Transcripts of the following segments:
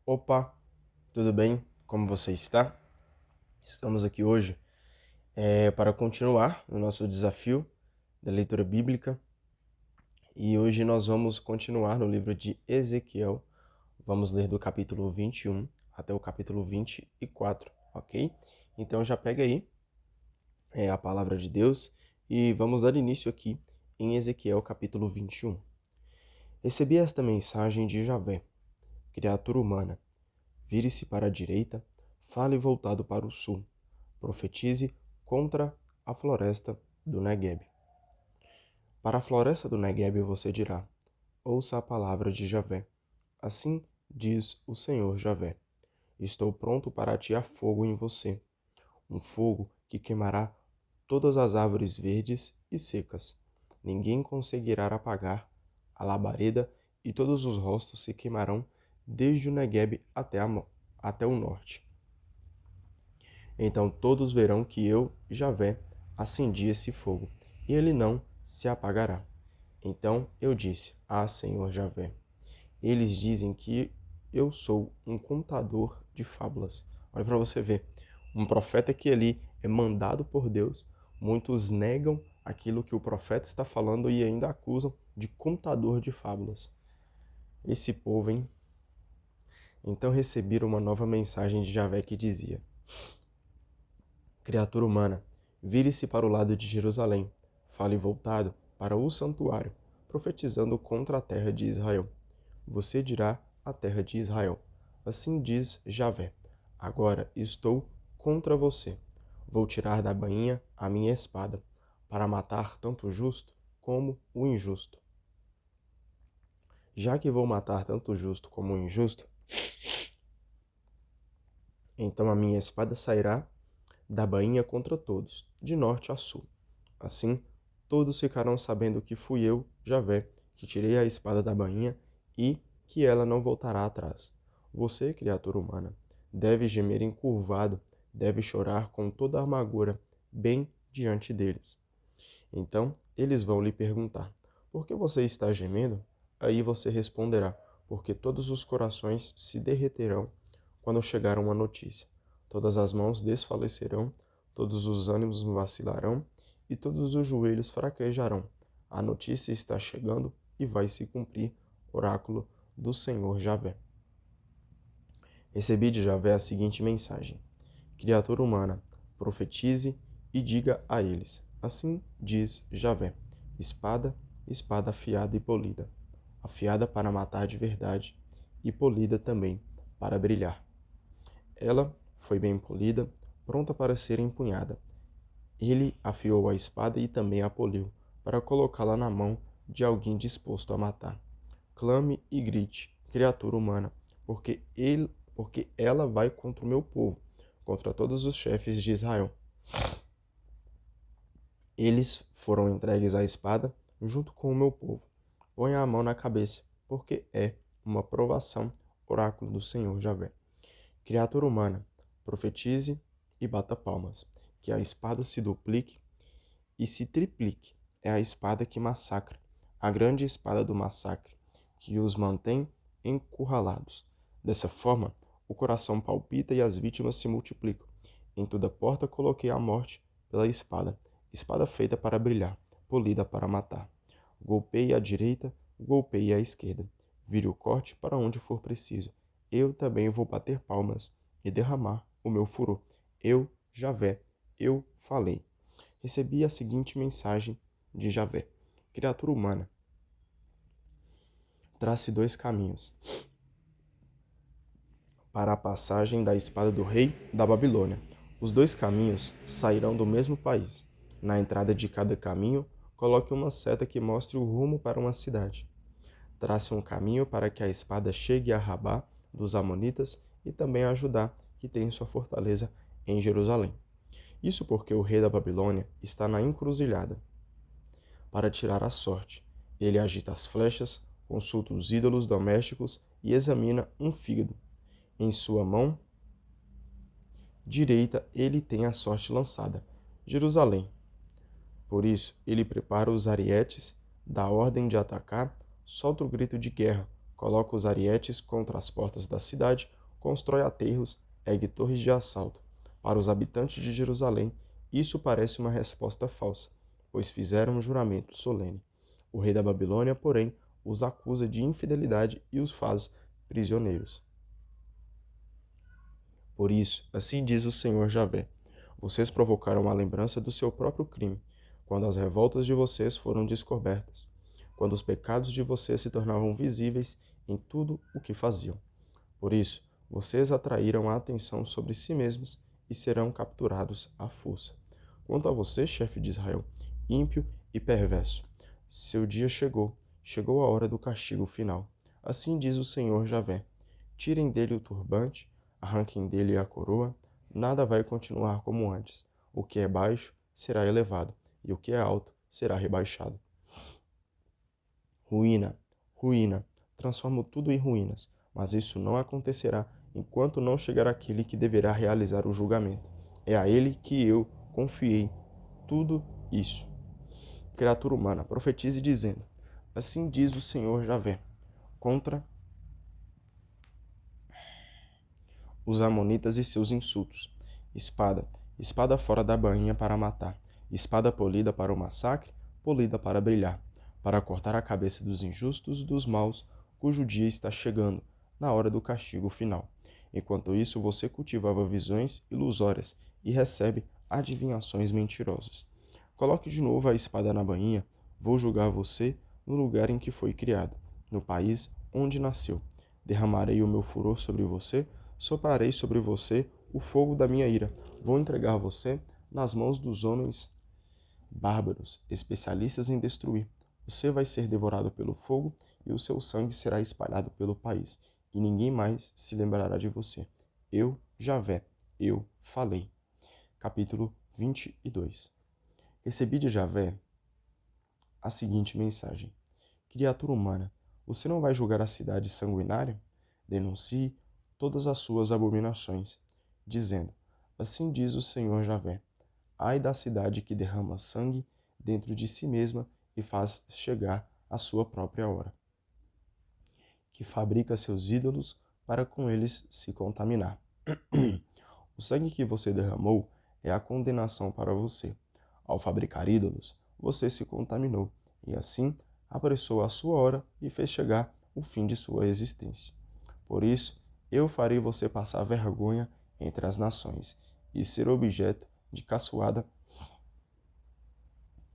Opa, tudo bem? Como você está? Estamos aqui hoje para continuar o nosso desafio da leitura bíblica e hoje nós vamos continuar no livro de Ezequiel. Vamos ler do capítulo 21 até o capítulo 24, ok? Então já pega aí a palavra de Deus e vamos dar início aqui em Ezequiel capítulo 21. Recebi esta mensagem de Javé, criatura humana. Vire-se para a direita, fale voltado para o sul. Profetize contra a floresta do Negueb. Para a floresta do Negueb você dirá: ouça a palavra de Javé. Assim diz o Senhor Javé: estou pronto para atear fogo em você, um fogo que queimará todas as árvores verdes e secas. Ninguém conseguirá apagar a labareda e todos os rostos se queimarão desde o Negueb até o norte. Então todos verão que eu, Javé, acendi esse fogo, e ele não se apagará. Então eu disse: Ah, Senhor Javé, eles dizem que eu sou um contador de fábulas. Olha para você ver, um profeta que ali é mandado por Deus, muitos negam aquilo que o profeta está falando e ainda acusam de contador de fábulas. Esse povo, hein? Então receberam uma nova mensagem de Javé que dizia: criatura humana, vire-se para o lado de Jerusalém, fale voltado para o santuário, profetizando contra a terra de Israel. Você dirá à terra de Israel: assim diz Javé, agora estou contra você. Vou tirar da bainha a minha espada, para matar tanto o justo como o injusto. Já que vou matar tanto o justo como o injusto, então a minha espada sairá da bainha contra todos, de norte a sul. Assim, todos ficarão sabendo que fui eu, Javé, que tirei a espada da bainha e que ela não voltará atrás. Você, criatura humana, deve gemer encurvado, deve chorar com toda a amargura, bem diante deles. Então, eles vão lhe perguntar: por que você está gemendo? Aí você responderá: porque todos os corações se derreterão quando chegar uma notícia. Todas as mãos desfalecerão, todos os ânimos vacilarão e todos os joelhos fraquejarão. A notícia está chegando e vai se cumprir, oráculo do Senhor Javé. Recebi de Javé a seguinte mensagem: criatura humana, profetize e diga a eles: assim diz Javé, espada, espada afiada e polida, afiada para matar de verdade e polida também para brilhar. Ela foi bem polida, pronta para ser empunhada. Ele afiou a espada e também a poliu, para colocá-la na mão de alguém disposto a matar. Clame e grite, criatura humana, porque ela vai contra o meu povo, contra todos os chefes de Israel. Eles foram entregues à espada junto com o meu povo. Ponha a mão na cabeça, porque é uma provação, oráculo do Senhor Javé. Criatura humana, profetize e bata palmas, que a espada se duplique e se triplique. É a espada que massacra, a grande espada do massacre, que os mantém encurralados. Dessa forma, o coração palpita e as vítimas se multiplicam. Em toda porta coloquei a morte pela espada, espada feita para brilhar, polida para matar. Golpeie à direita, golpeie à esquerda. Vire o corte para onde for preciso. Eu também vou bater palmas e derramar o meu furor. Eu, Javé, eu falei. Recebi a seguinte mensagem de Javé: criatura humana, trace 2 caminhos para a passagem da espada do rei da Babilônia. Os 2 caminhos sairão do mesmo país. Na entrada de cada caminho, coloque uma seta que mostre o rumo para uma cidade. Trace um caminho para que a espada chegue a Rabá dos Amonitas e também a Judá, que tem sua fortaleza em Jerusalém. Isso porque o rei da Babilônia está na encruzilhada para tirar a sorte. Ele agita as flechas, consulta os ídolos domésticos e examina um fígado. Em sua mão direita ele tem a sorte lançada, Jerusalém. Por isso ele prepara os arietes, dá ordem de atacar, solta o grito de guerra, coloca os arietes contra as portas da cidade, constrói aterros, ergue torres de assalto. Para os habitantes de Jerusalém, isso parece uma resposta falsa, pois fizeram um juramento solene. O rei da Babilônia, porém, os acusa de infidelidade e os faz prisioneiros. Por isso, assim diz o Senhor Javé: vocês provocaram a lembrança do seu próprio crime, quando as revoltas de vocês foram descobertas, quando os pecados de vocês se tornavam visíveis em tudo o que faziam. Por isso, vocês atraíram a atenção sobre si mesmos e serão capturados à força. Quanto a você, chefe de Israel, ímpio e perverso, seu dia chegou, chegou a hora do castigo final. Assim diz o Senhor Javé: tirem dele o turbante, arranquem dele a coroa, nada vai continuar como antes. O que é baixo será elevado, e o que é alto será rebaixado. Ruína, ruína, transformo tudo em ruínas, mas isso não acontecerá enquanto não chegar aquele que deverá realizar o julgamento. É a ele que eu confiei tudo isso. Criatura humana, profetize dizendo: assim diz o Senhor Javé, contra os amonitas e seus insultos. Espada, espada fora da bainha para matar, espada polida para o massacre, polida para brilhar, para cortar a cabeça dos injustos, dos maus, cujo dia está chegando, na hora do castigo final. Enquanto isso, você cultivava visões ilusórias e recebe adivinhações mentirosas. Coloque de novo a espada na bainha, vou julgar você no lugar em que foi criado, no país onde nasceu. Derramarei o meu furor sobre você, soprarei sobre você o fogo da minha ira. Vou entregar você nas mãos dos homens bárbaros, especialistas em destruir. Você vai ser devorado pelo fogo e o seu sangue será espalhado pelo país, e ninguém mais se lembrará de você. Eu, Javé, eu falei. Capítulo 22. Recebi de Javé a seguinte mensagem: criatura humana, você não vai julgar a cidade sanguinária? Denuncie todas as suas abominações, dizendo: assim diz o Senhor Javé: ai da cidade que derrama sangue dentro de si mesma e faz chegar a sua própria hora, que fabrica seus ídolos para com eles se contaminar. O sangue que você derramou é a condenação para você. Ao fabricar ídolos, você se contaminou, e assim apressou a sua hora e fez chegar o fim de sua existência. Por isso, eu farei você passar vergonha entre as nações e ser objeto de caçoada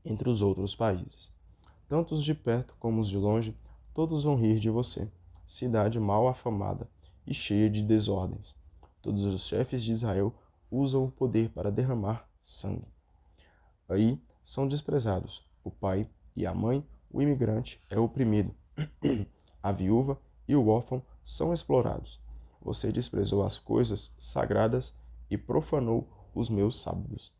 entre os outros países. Tanto os de perto como os de longe, todos vão rir de você, cidade mal afamada e cheia de desordens. Todos os chefes de Israel usam o poder para derramar sangue. Aí são desprezados o pai e a mãe, o imigrante é oprimido, a viúva e o órfão são explorados. Você desprezou as coisas sagradas e profanou os meus sábados.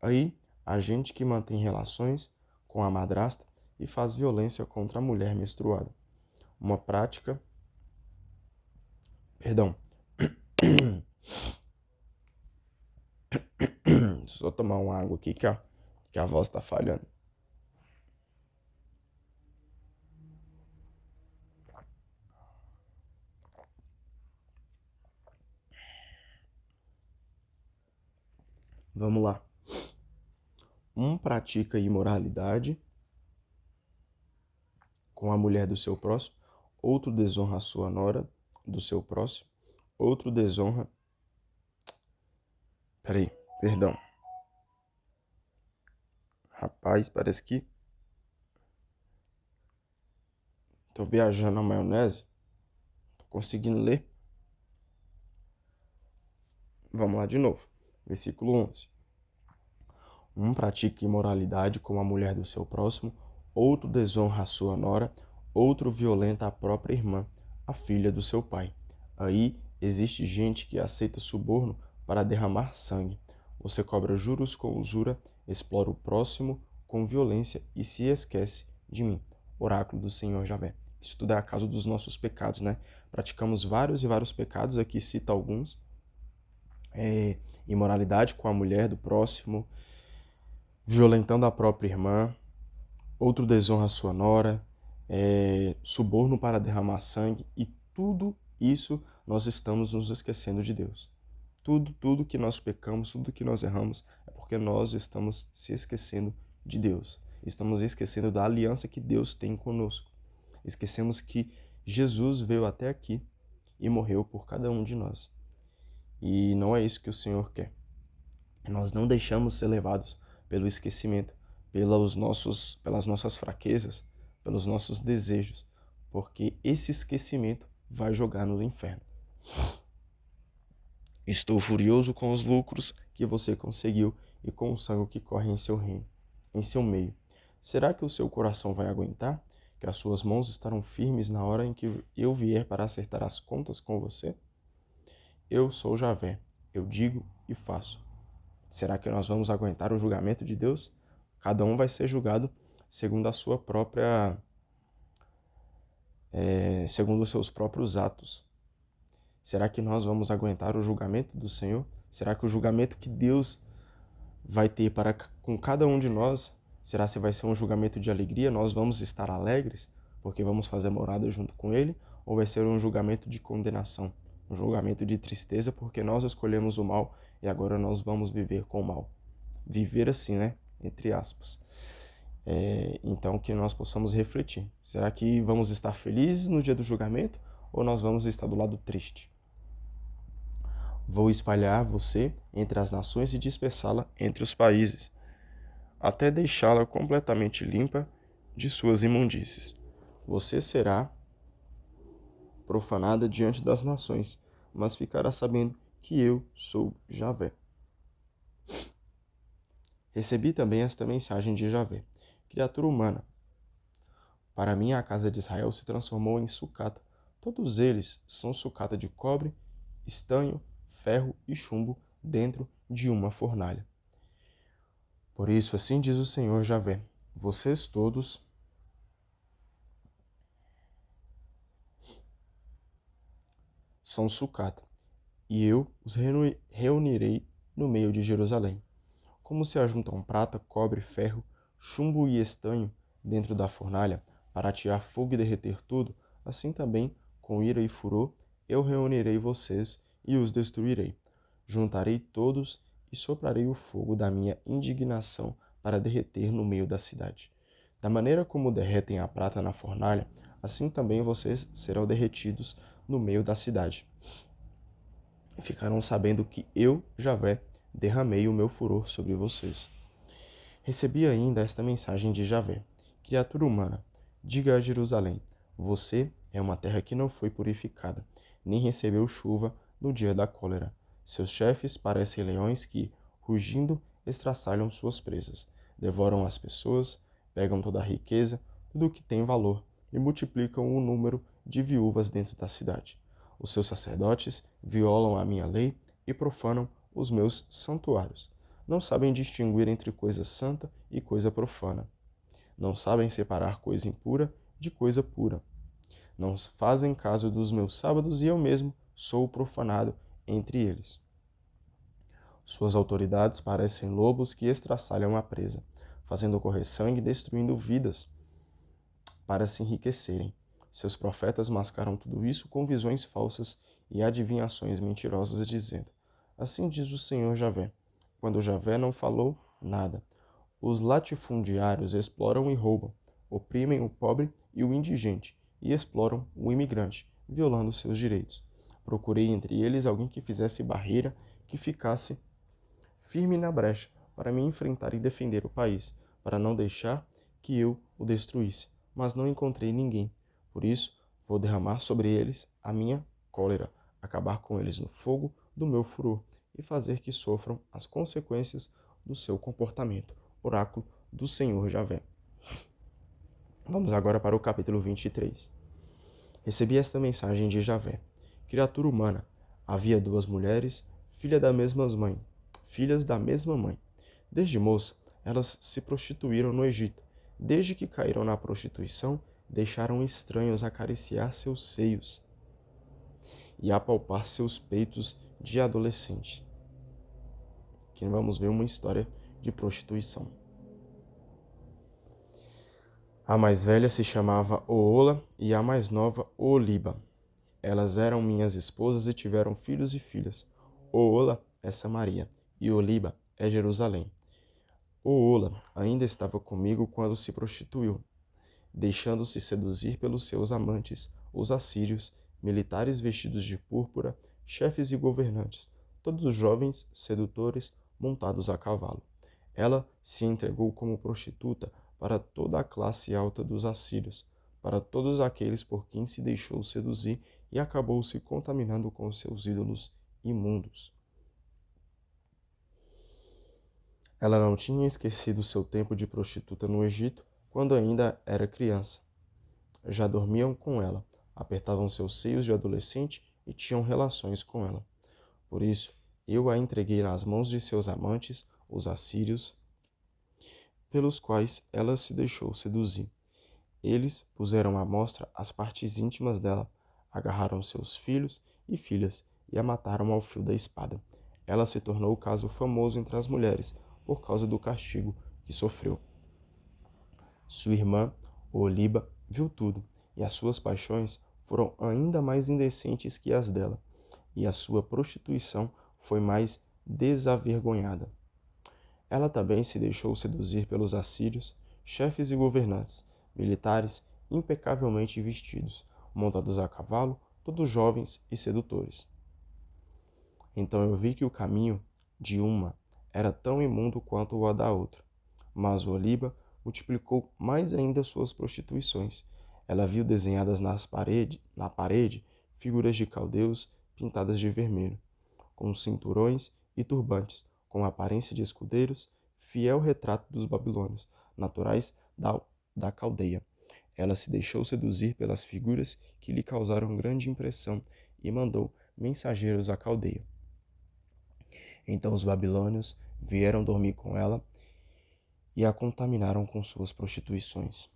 Aí há gente que mantém relações com a madrasta e faz violência contra a mulher menstruada. Uma prática... Perdão. Só tomar uma água aqui que a voz está falhando. Vamos lá. Um pratica imoralidade com a mulher do seu próximo, outro desonra a sua nora do seu próximo, outro desonra... Perdão. Rapaz, parece que tô viajando na maionese. Tô conseguindo ler. Vamos lá de novo. Versículo 11. Um pratica imoralidade com a mulher do seu próximo, outro desonra a sua nora, outro violenta a própria irmã, a filha do seu pai. Aí existe gente que aceita suborno para derramar sangue. Você cobra juros com usura, explora o próximo com violência e se esquece de mim. Oráculo do Senhor Javé. Isso tudo é a causa dos nossos pecados, né? Praticamos vários e vários pecados, aqui cita alguns. Imoralidade com a mulher do próximo, violentando a própria irmã, outro desonra a sua nora, suborno para derramar sangue, e tudo isso nós estamos nos esquecendo de Deus. Tudo que nós pecamos, tudo que nós erramos, é porque nós estamos se esquecendo de Deus. Estamos esquecendo da aliança que Deus tem conosco. Esquecemos que Jesus veio até aqui e morreu por cada um de nós. E não é isso que o Senhor quer. Nós não deixamos ser levados pelo esquecimento, pelas nossas fraquezas, pelos nossos desejos, porque esse esquecimento vai jogar no inferno. Estou furioso com os lucros que você conseguiu e com o sangue que corre em seu reino, em seu meio. Será que o seu coração vai aguentar? Que as suas mãos estarão firmes na hora em que eu vier para acertar as contas com você? Eu sou Javé, eu digo e faço. Será que nós vamos aguentar o julgamento de Deus? Cada um vai ser julgado segundo a sua própria, segundo os seus próprios atos. Será que nós vamos aguentar o julgamento do Senhor? Será que o julgamento que Deus vai ter para com cada um de nós, será se vai ser um julgamento de alegria? Nós vamos estar alegres porque vamos fazer morada junto com Ele? Ou vai ser um julgamento de condenação? Um julgamento de tristeza porque nós escolhemos o mal e agora nós vamos viver com o mal. Viver assim, né? Entre aspas. Então que nós possamos refletir. Será que vamos estar felizes no dia do julgamento ou nós vamos estar do lado triste? Vou espalhar você entre as nações e dispersá-la entre os países, até deixá-la completamente limpa de suas imundícies. Você será profanada diante das nações, mas ficará sabendo que eu sou Javé. Recebi também esta mensagem de Javé: criatura humana, para mim a casa de Israel se transformou em sucata. Todos eles são sucata de cobre, estanho, ferro e chumbo dentro de uma fornalha. Por isso, assim diz o Senhor Javé: vocês todos são sucata, e eu os reunirei no meio de Jerusalém. Como se ajuntam prata, cobre, ferro, chumbo e estanho dentro da fornalha para atear fogo e derreter tudo, assim também, com ira e furor, eu reunirei vocês e os destruirei. Juntarei todos e soprarei o fogo da minha indignação para derreter no meio da cidade. Da maneira como derretem a prata na fornalha, assim também vocês serão derretidos no meio da cidade. E ficarão sabendo que eu, Javé, derramei o meu furor sobre vocês. Recebi ainda esta mensagem de Javé: criatura humana, diga a Jerusalém: você é uma terra que não foi purificada, nem recebeu chuva no dia da cólera. Seus chefes parecem leões que, rugindo, estraçalham suas presas, devoram as pessoas, pegam toda a riqueza, tudo o que tem valor, e multiplicam o número de viúvas dentro da cidade. Os seus sacerdotes violam a minha lei e profanam os meus santuários. Não sabem distinguir entre coisa santa e coisa profana. Não sabem separar coisa impura de coisa pura. Não fazem caso dos meus sábados e eu mesmo sou profanado entre eles. Suas autoridades parecem lobos que estraçalham a presa, fazendo correr sangue e destruindo vidas para se enriquecerem. Seus profetas mascaram tudo isso com visões falsas e adivinhações mentirosas, dizendo: assim diz o Senhor Javé. Quando Javé não falou nada. Os latifundiários exploram e roubam, oprimem o pobre e o indigente, e exploram o imigrante, violando seus direitos. Procurei entre eles alguém que fizesse barreira, que ficasse firme na brecha, para me enfrentar e defender o país, para não deixar que eu o destruísse. Mas não encontrei ninguém. Por isso, vou derramar sobre eles a minha cólera, acabar com eles no fogo do meu furor e fazer que sofram as consequências do seu comportamento. Oráculo do Senhor Javé. Vamos agora para o capítulo 23. Recebi esta mensagem de Javé: criatura humana, havia duas mulheres, filhas da mesma mãe. Desde moça, elas se prostituíram no Egito. Desde que caíram na prostituição, deixaram estranhos acariciar seus seios e apalpar seus peitos de adolescente. Aqui vamos ver uma história de prostituição. A mais velha se chamava Oola e a mais nova Ooliba. Elas eram minhas esposas e tiveram filhos e filhas. Oola é Samaria e Ooliba é Jerusalém. Oola ainda estava comigo quando se prostituiu, deixando-se seduzir pelos seus amantes, os assírios, militares vestidos de púrpura, chefes e governantes, todos jovens sedutores montados a cavalo. Ela se entregou como prostituta para toda a classe alta dos assírios, para todos aqueles por quem se deixou seduzir e acabou se contaminando com seus ídolos imundos. Ela não tinha esquecido seu tempo de prostituta no Egito, quando ainda era criança. Já dormiam com ela, apertavam seus seios de adolescente e tinham relações com ela. Por isso, eu a entreguei nas mãos de seus amantes, os assírios, pelos quais ela se deixou seduzir. Eles puseram à mostra as partes íntimas dela, agarraram seus filhos e filhas e a mataram ao fio da espada. Ela se tornou o caso famoso entre as mulheres por causa do castigo que sofreu. Sua irmã, Ooliba, viu tudo, e as suas paixões foram ainda mais indecentes que as dela, e a sua prostituição foi mais desavergonhada. Ela também se deixou seduzir pelos assírios, chefes e governantes, militares impecavelmente vestidos, montados a cavalo, todos jovens e sedutores. Então eu vi que o caminho de uma era tão imundo quanto o da outra. Mas Ooliba multiplicou mais ainda suas prostituições. Ela viu desenhadas na parede figuras de caldeus pintadas de vermelho, com cinturões e turbantes, com aparência de escudeiros, fiel retrato dos babilônios, naturais da Caldeia. Ela se deixou seduzir pelas figuras que lhe causaram grande impressão e mandou mensageiros à Caldeia. Então os babilônios vieram dormir com ela e a contaminaram com suas prostituições.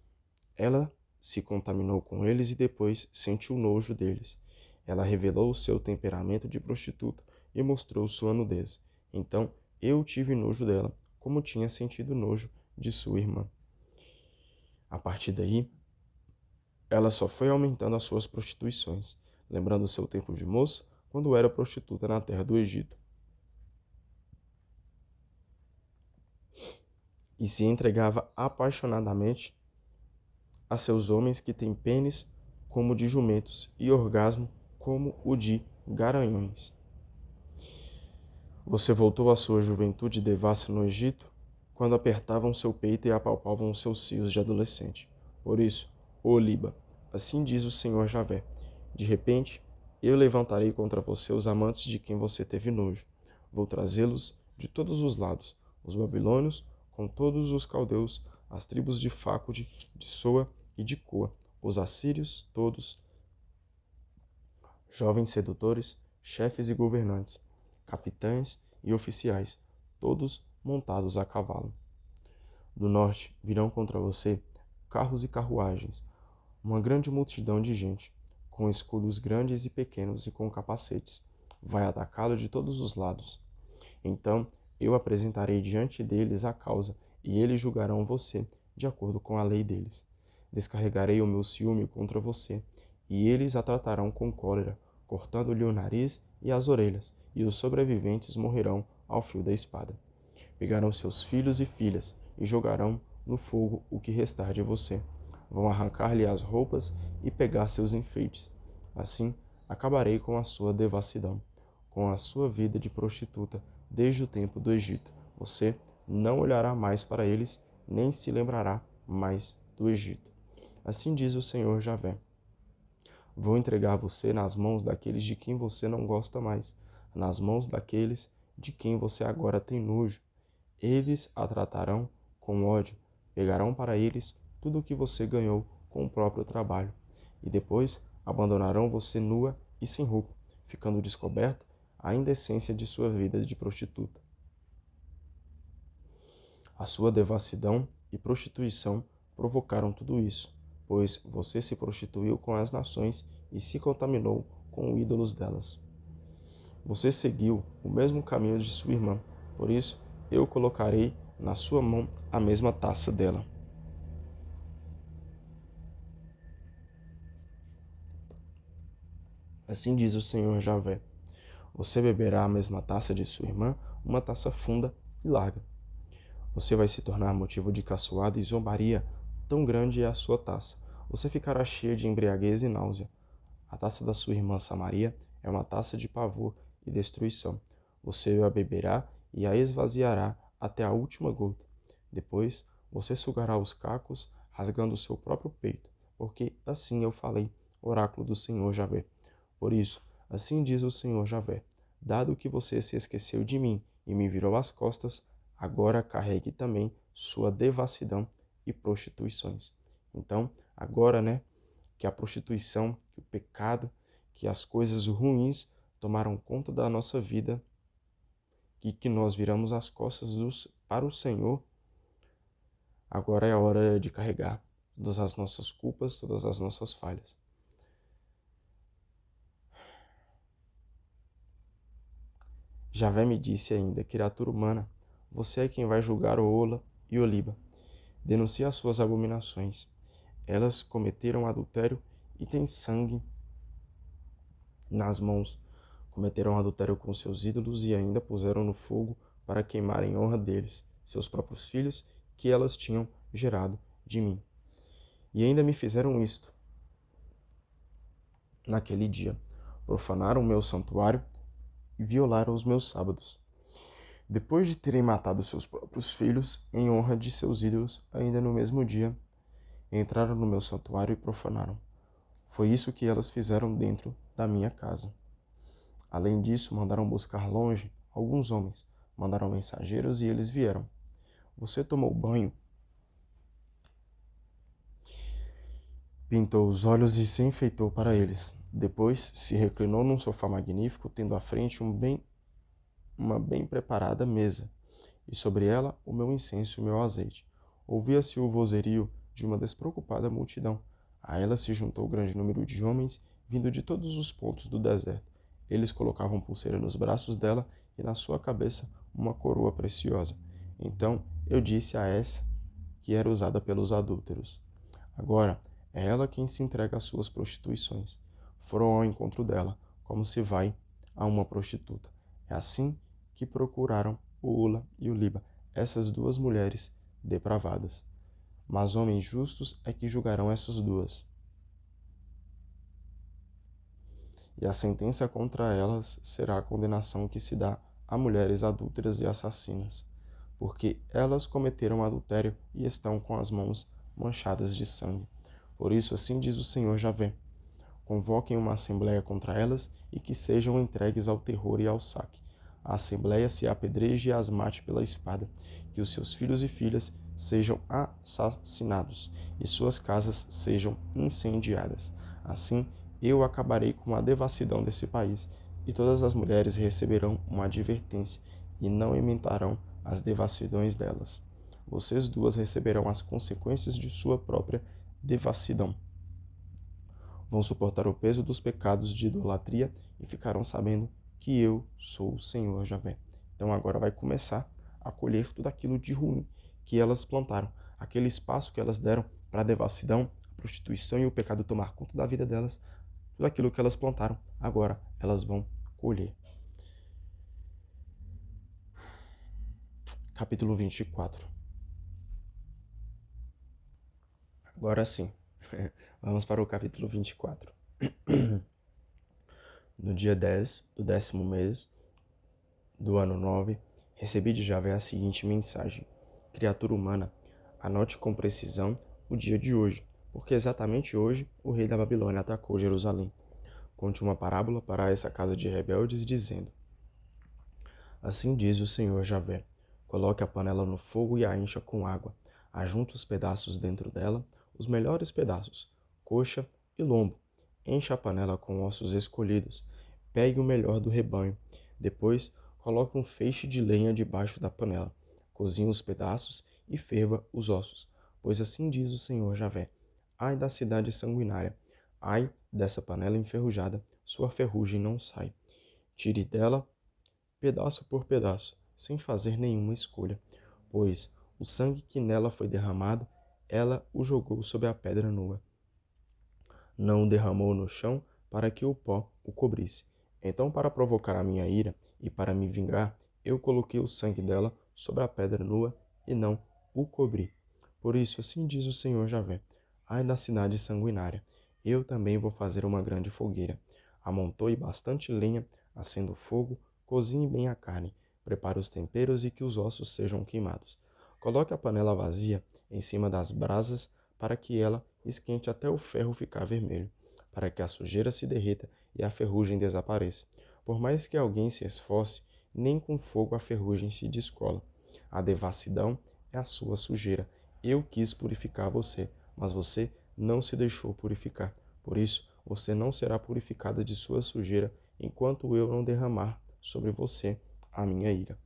Ela se contaminou com eles e depois sentiu nojo deles. Ela revelou o seu temperamento de prostituta e mostrou sua nudez. Então eu tive nojo dela, como tinha sentido nojo de sua irmã. A partir daí, ela só foi aumentando as suas prostituições, lembrando seu tempo de moça, quando era prostituta na terra do Egito. E se entregava apaixonadamente a seus homens que têm pênis como o de jumentos e orgasmo como o de garanhões. Você voltou à sua juventude devassa no Egito, quando apertavam seu peito e apalpavam os seus seios de adolescente. Por isso, ó Liba, assim diz o Senhor Javé, de repente eu levantarei contra você os amantes de quem você teve nojo. Vou trazê-los de todos os lados, os babilônios, com todos os caldeus, as tribos de Facude, de Soa e de Coa, os assírios todos, jovens sedutores, chefes e governantes, capitães e oficiais, todos montados a cavalo. Do norte virão contra você carros e carruagens, uma grande multidão de gente, com escudos grandes e pequenos e com capacetes, vai atacá-lo de todos os lados. Então eu apresentarei diante deles a causa, e eles julgarão você de acordo com a lei deles. Descarregarei o meu ciúme contra você, e eles a tratarão com cólera, cortando-lhe o nariz e as orelhas, e os sobreviventes morrerão ao fio da espada. Pegarão seus filhos e filhas, e jogarão no fogo o que restar de você. Vão arrancar-lhe as roupas e pegar seus enfeites. Assim, acabarei com a sua devassidão, com a sua vida de prostituta desde o tempo do Egito. Você não olhará mais para eles, nem se lembrará mais do Egito. Assim diz o Senhor Javé. Vou entregar você nas mãos daqueles de quem você não gosta mais, nas mãos daqueles de quem você agora tem nojo. Eles a tratarão com ódio, pegarão para eles tudo o que você ganhou com o próprio trabalho, e depois abandonarão você nua e sem roupa, ficando descoberta a indecência de sua vida de prostituta. A sua devassidão e prostituição provocaram tudo isso, pois você se prostituiu com as nações e se contaminou com os ídolos delas. Você seguiu o mesmo caminho de sua irmã, por isso eu colocarei na sua mão a mesma taça dela. Assim diz o Senhor Javé: você beberá a mesma taça de sua irmã, uma taça funda e larga. Você vai se tornar motivo de caçoada e zombaria, tão grande é a sua taça. Você ficará cheia de embriaguez e náusea. A taça da sua irmã Samaria é uma taça de pavor e destruição. Você a beberá e a esvaziará até a última gota. Depois, você sugará os cacos, rasgando o seu próprio peito, porque assim eu falei, oráculo do Senhor Javé. Por isso, assim diz o Senhor Javé: dado que você se esqueceu de mim e me virou as costas, agora carregue também sua devassidão e prostituições. Então, agora, que a prostituição, que o pecado, que as coisas ruins tomaram conta da nossa vida e que nós viramos as costas para o Senhor, agora é a hora de carregar todas as nossas culpas, todas as nossas falhas. Javé me disse ainda: criatura humana, você é quem vai julgar Oola e Oliba. Denuncie as suas abominações. Elas cometeram adultério e têm sangue nas mãos. Cometeram adultério com seus ídolos e ainda puseram no fogo para queimar em honra deles, seus próprios filhos, que elas tinham gerado de mim. E ainda me fizeram isto. Naquele dia, profanaram o meu santuário e violaram os meus sábados. Depois de terem matado seus próprios filhos em honra de seus ídolos, ainda no mesmo dia, entraram no meu santuário e profanaram. Foi isso que elas fizeram dentro da minha casa. Além disso, mandaram buscar longe alguns homens, mandaram mensageiros e eles vieram. Você tomou banho, pintou os olhos e se enfeitou para eles. Depois se reclinou num sofá magnífico, tendo à frente uma bem preparada mesa, e sobre ela o meu incenso e o meu azeite. Ouvia-se o vozerio de uma despreocupada multidão. A ela se juntou grande número de homens, vindo de todos os pontos do deserto. Eles colocavam pulseira nos braços dela e na sua cabeça uma coroa preciosa. Então eu disse a essa que era usada pelos adúlteros: agora é ela quem se entrega às suas prostituições. Foram ao encontro dela, como se vai a uma prostituta. É assim que procuraram o Ula e o Liba, essas duas mulheres depravadas. Mas homens justos é que julgarão essas duas. E a sentença contra elas será a condenação que se dá a mulheres adúlteras e assassinas, porque elas cometeram adultério e estão com as mãos manchadas de sangue. Por isso, assim diz o Senhor Javé: convoquem uma assembleia contra elas e que sejam entregues ao terror e ao saque. A assembleia se apedreje e as mate pela espada, que os seus filhos e filhas sejam assassinados e suas casas sejam incendiadas. Assim, eu acabarei com a devassidão desse país, e todas as mulheres receberão uma advertência e não imitarão as devassidões delas. Vocês duas receberão as consequências de sua própria devassidão. Vão suportar o peso dos pecados de idolatria e ficarão sabendo que eu sou o Senhor Javé. Então agora vai começar a colher tudo aquilo de ruim que elas plantaram, aquele espaço que elas deram para a devassidão, a prostituição e o pecado tomar conta da vida delas, tudo aquilo que elas plantaram, agora elas vão colher. Capítulo 24. Agora sim, vamos para o capítulo 24. No dia 10 do 10º mês do ano 9, recebi de Javé a seguinte mensagem: criatura humana, anote com precisão o dia de hoje, porque exatamente hoje o rei da Babilônia atacou Jerusalém. Conte uma parábola para essa casa de rebeldes, dizendo: assim diz o Senhor Javé: coloque a panela no fogo e a encha com água. Ajunte os pedaços dentro dela, os melhores pedaços, coxa e lombo. Encha a panela com ossos escolhidos. Pegue o melhor do rebanho. Depois, coloque um feixe de lenha debaixo da panela. Cozinhe os pedaços e ferva os ossos. Pois assim diz o Senhor Javé: ai da cidade sanguinária, ai dessa panela enferrujada, sua ferrugem não sai. Tire dela pedaço por pedaço, sem fazer nenhuma escolha, pois o sangue que nela foi derramado, ela o jogou sobre a pedra nua. Não o derramou no chão para que o pó o cobrisse. Então, para provocar a minha ira e para me vingar, eu coloquei o sangue dela sobre a pedra nua e não o cobri. Por isso, assim diz o Senhor Javé: ai da cidade sanguinária, eu também vou fazer uma grande fogueira. Amontoe bastante lenha, acenda o fogo, cozinhe bem a carne, prepare os temperos e que os ossos sejam queimados. Coloque a panela vazia em cima das brasas para que ela esquente até o ferro ficar vermelho, para que a sujeira se derreta e a ferrugem desapareça. Por mais que alguém se esforce, nem com fogo a ferrugem se descola. A devassidão é a sua sujeira. Eu quis purificar você, mas você não se deixou purificar. Por isso, você não será purificada de sua sujeira enquanto eu não derramar sobre você a minha ira.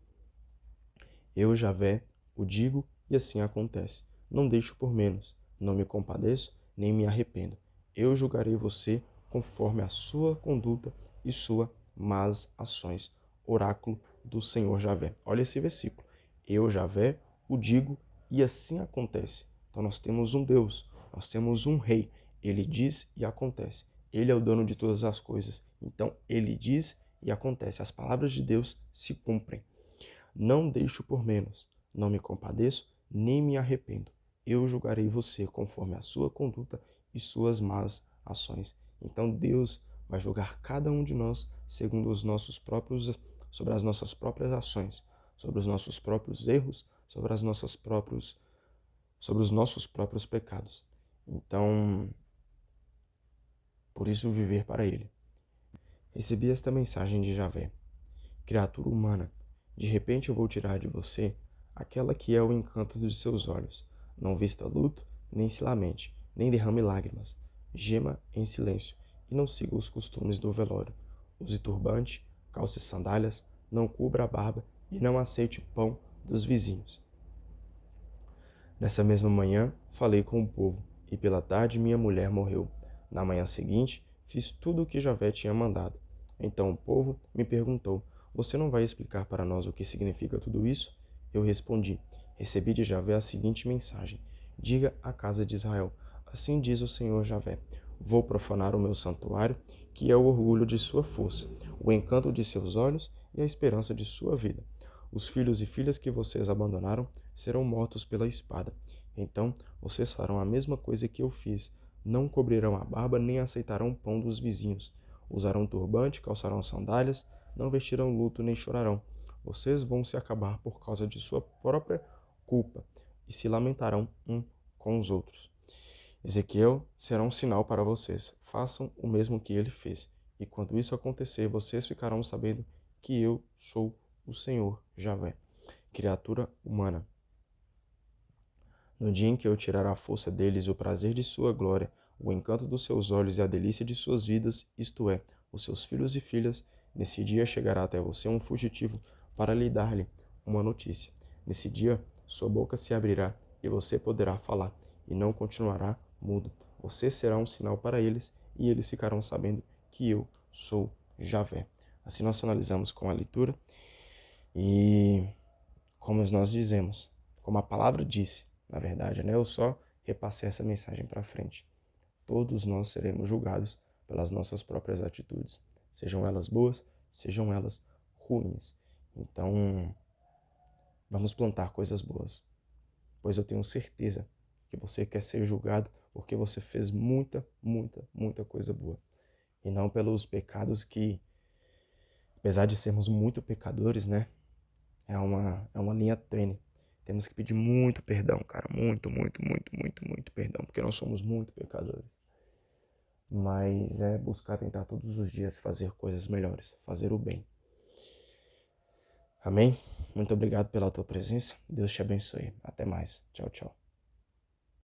Eu, Javé, o digo e assim acontece. Não deixo por menos, não me compadeço, nem me arrependo. Eu julgarei você conforme a sua conduta e suas más ações. Oráculo do Senhor Javé. Olha esse versículo. Eu, Javé, o digo e assim acontece. Então nós temos um Deus, nós temos um rei. Ele diz e acontece. Ele é o dono de todas as coisas. Então ele diz e acontece. As palavras de Deus se cumprem. Não deixo por menos, não me compadeço, nem me arrependo. Eu julgarei você conforme a sua conduta e suas más ações. Então Deus vai julgar cada um de nós segundo os nossos próprios, sobre as nossas próprias ações, sobre os nossos próprios erros, sobre os nossos próprios pecados. Então, por isso viver para Ele. Recebi esta mensagem de Javé: criatura humana, de repente eu vou tirar de você aquela que é o encanto dos seus olhos. Não vista luto, nem se lamente, nem derrame lágrimas. Gema em silêncio e não siga os costumes do velório. Use turbante, calce sandálias, não cubra a barba e não aceite pão dos vizinhos. Nessa mesma manhã, falei com o povo, e pela tarde minha mulher morreu. Na manhã seguinte, fiz tudo o que Javé tinha mandado. Então o povo me perguntou: você não vai explicar para nós o que significa tudo isso? Eu respondi: recebi de Javé a seguinte mensagem: diga à casa de Israel: assim diz o Senhor Javé: vou profanar o meu santuário, que é o orgulho de sua força, o encanto de seus olhos e a esperança de sua vida. Os filhos e filhas que vocês abandonaram serão mortos pela espada. Então vocês farão a mesma coisa que eu fiz. Não cobrirão a barba nem aceitarão pão dos vizinhos. Usarão turbante, calçarão sandálias, não vestirão luto nem chorarão. Vocês vão se acabar por causa de sua própria culpa e se lamentarão um com os outros. Ezequiel será um sinal para vocês. Façam o mesmo que ele fez. E quando isso acontecer, vocês ficarão sabendo que eu sou o Senhor Javé, criatura humana. No dia em que eu tirar a força deles, o prazer de sua glória, o encanto dos seus olhos e a delícia de suas vidas, isto é, os seus filhos e filhas, nesse dia chegará até você um fugitivo para lhe dar-lhe uma notícia. Nesse dia, sua boca se abrirá e você poderá falar, e não continuará mudo. Você será um sinal para eles, e eles ficarão sabendo que eu sou Javé. Assim nós finalizamos com a leitura. E como nós dizemos, como a palavra disse, na verdade, né? Eu só repassei essa mensagem para frente. Todos nós seremos julgados pelas nossas próprias atitudes, sejam elas boas, sejam elas ruins. Então, vamos plantar coisas boas, pois eu tenho certeza que você quer ser julgado porque você fez muita, muita, muita coisa boa. E não pelos pecados que, apesar de sermos muito pecadores, né? É uma linha tênue. Temos que pedir muito perdão, cara. Muito, muito, muito, muito, muito perdão. Porque nós somos muito pecadores. Mas é buscar tentar todos os dias fazer coisas melhores. Fazer o bem. Amém? Muito obrigado pela tua presença. Deus te abençoe. Até mais. Tchau, tchau.